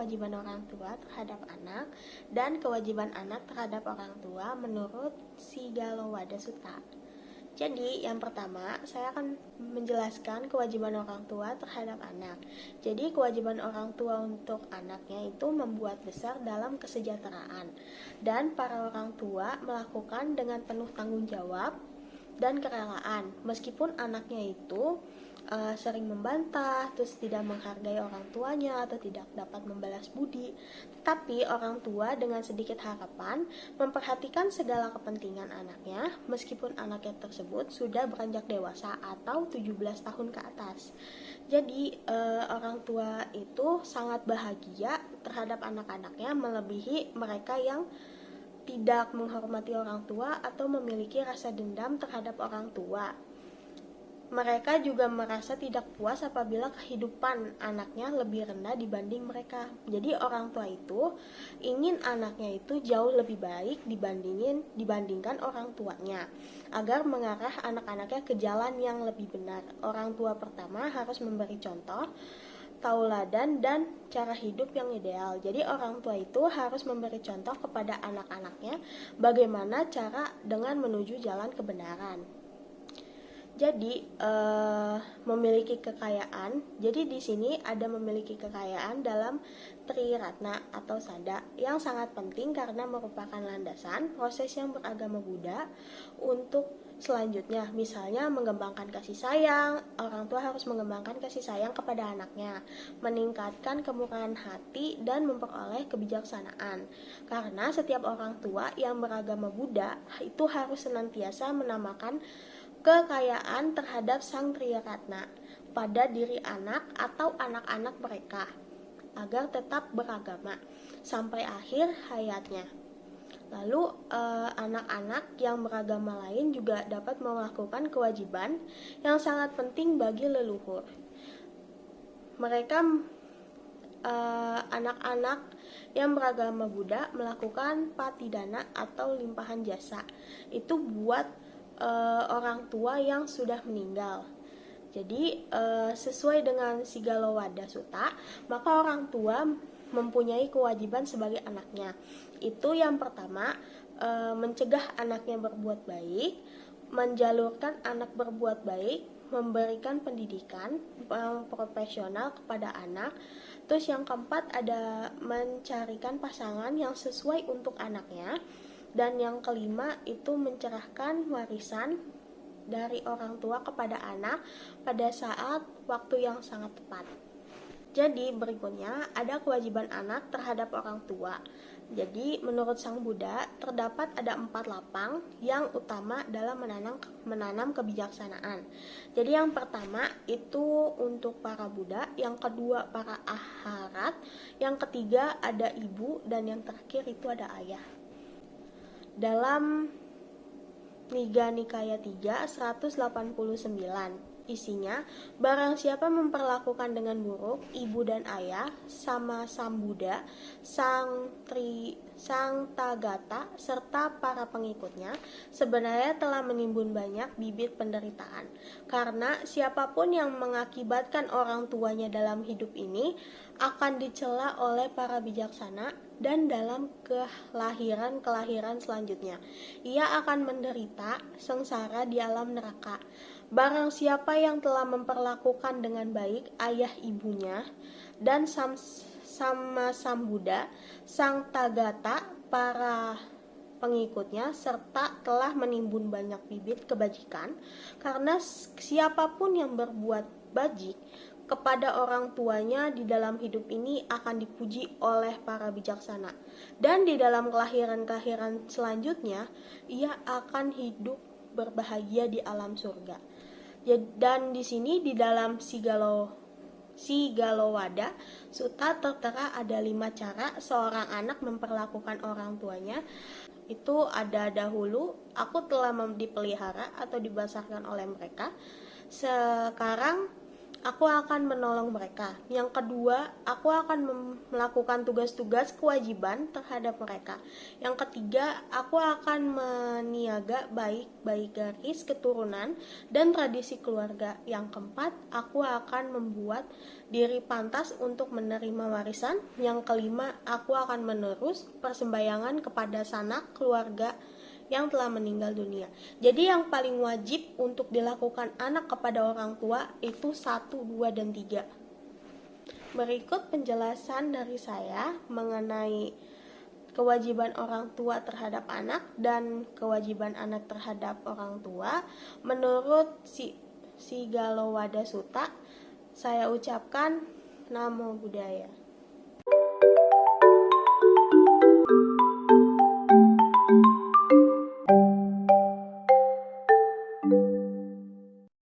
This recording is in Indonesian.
kewajiban orang tua terhadap anak dan kewajiban anak terhadap orang tua menurut Sigalo-Wada Sutta. Jadi, yang pertama, saya akan menjelaskan kewajiban orang tua terhadap anak. Jadi, kewajiban orang tua untuk anaknya itu membuat besar dalam kesejahteraan. Dan para orang tua melakukan dengan penuh tanggung jawab dan kerelaan. Meskipun anaknya itu sering membantah, terus tidak menghargai orang tuanya atau tidak dapat membalas budi. Tapi orang tua dengan sedikit harapan memperhatikan segala kepentingan anaknya meskipun anaknya tersebut sudah beranjak dewasa atau 17 tahun ke atas. Jadi orang tua itu sangat bahagia terhadap anak-anaknya melebihi mereka yang tidak menghormati orang tua atau memiliki rasa dendam terhadap orang tua. Mereka juga merasa tidak puas apabila kehidupan anaknya lebih rendah dibanding mereka. Jadi orang tua itu ingin anaknya itu jauh lebih baik dibandingkan orang tuanya, agar mengarah anak-anaknya ke jalan yang lebih benar. Orang tua pertama harus memberi contoh, tauladan, dan cara hidup yang ideal. Jadi orang tua itu harus memberi contoh kepada anak-anaknya bagaimana cara dengan menuju jalan kebenaran. Jadi memiliki kekayaan. Jadi di sini ada memiliki kekayaan dalam Triratna atau Sada yang sangat penting karena merupakan landasan proses yang beragama Buddha untuk selanjutnya. Misalnya mengembangkan kasih sayang, orang tua harus mengembangkan kasih sayang kepada anaknya, meningkatkan kemurahan hati dan memperoleh kebijaksanaan. Karena setiap orang tua yang beragama Buddha itu harus senantiasa menamakan kekayaan terhadap Sang Triratna pada diri anak atau anak-anak mereka agar tetap beragama sampai akhir hayatnya. Lalu anak-anak yang beragama lain juga dapat melakukan kewajiban yang sangat penting bagi leluhur. Mereka anak-anak yang beragama Buddha melakukan patidana atau limpahan jasa. Itu buat orang tua yang sudah meninggal. Jadi sesuai dengan Sigalo-Wada Sutta, maka orang tua mempunyai kewajiban sebagai anaknya. Itu yang pertama, mencegah anaknya berbuat baik, menjalurkan anak berbuat baik, memberikan pendidikan yang profesional kepada anak. Terus yang keempat ada mencarikan pasangan yang sesuai untuk anaknya. Dan yang kelima itu mencerahkan warisan dari orang tua kepada anak pada saat waktu yang sangat tepat. Jadi berikutnya ada kewajiban anak terhadap orang tua. Jadi menurut Sang Buddha terdapat ada 4 lapang yang utama dalam menanam kebijaksanaan. Jadi yang pertama itu untuk para Buddha, yang kedua para aharat, yang ketiga ada ibu, dan yang terakhir itu ada ayah. Dalam Nigga Nikaya 3 189 isinya, barang siapa memperlakukan dengan buruk ibu dan ayah sama Sang Buddha, Sang Tathagata serta para pengikutnya, sebenarnya telah menimbun banyak bibit penderitaan. Karena siapapun yang mengakibatkan orang tuanya dalam hidup ini akan dicela oleh para bijaksana, dan dalam kelahiran selanjutnya ia akan menderita sengsara di alam neraka. Barang siapa yang telah memperlakukan dengan baik ayah ibunya dan sama Sang Buddha, Sang Tathagata, para pengikutnya, serta telah menimbun banyak bibit kebajikan, karena siapapun yang berbuat bajik kepada orang tuanya di dalam hidup ini akan dipuji oleh para bijaksana, dan di dalam kelahiran selanjutnya ia akan hidup berbahagia di alam surga. Dan di sini di dalam Sigalo-Wada Sutta tertera ada 5 cara seorang anak memperlakukan orang tuanya. Itu ada dahulu, aku telah dipelihara atau dibesarkan oleh mereka. Sekarang aku akan menolong mereka. Yang kedua, aku akan melakukan tugas-tugas kewajiban terhadap mereka. Yang ketiga, aku akan meniaga baik garis keturunan dan tradisi keluarga. Yang keempat, aku akan membuat diri pantas untuk menerima warisan. Yang kelima, aku akan menerus persembahyangan kepada sanak keluarga yang telah meninggal dunia. Jadi yang paling wajib untuk dilakukan anak kepada orang tua itu 1, 2, dan 3. Berikut penjelasan dari saya mengenai kewajiban orang tua terhadap anak dan kewajiban anak terhadap orang tua. Menurut si Galowada Sutta, saya ucapkan Namo Buddhaya.